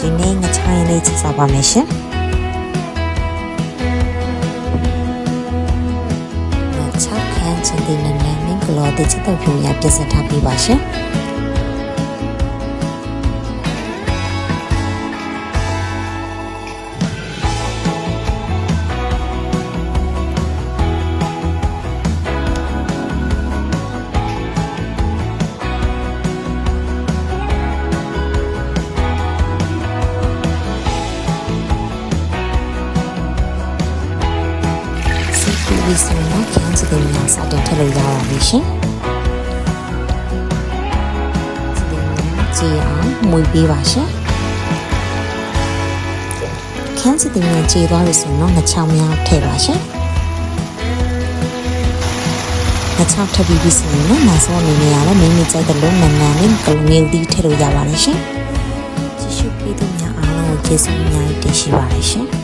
ဒီနေ့ငချိုင်းလေးချက်စားပါမယ်ရှင်6ခန်းချင်းတင်နေမင်းကလော်တဲ့ချက်တော့ဖြူရပြည့်စက်ထားပြီးပါရှင်ဒီဆိုတော့ခန်းစတဲ့များစတင်ထည့်လို့ရပါပြီရှင်။ကြည့်အောင်မွေးပေးပါရှင်။ခန်းစတဲ့များကြည့်သွားပြီဆိုတော့ငချောင်းများထည့်ပါရှင်။ငချောင်းထည့်ပြီးဆိုရင်နောက်ဆုံးအနေနဲ့ရတယ်မိမိကြိုက်တဲ့လုံးနန်းနန်းလေးကလုံးမျိုးသီးထည့်လို့ရပါတယ်ရှင်။ကြည့်ရှုပေးသူများအားလုံးကိုကျေးဇူးအများကြီးတင်ရှိပါတယ်ရှင်။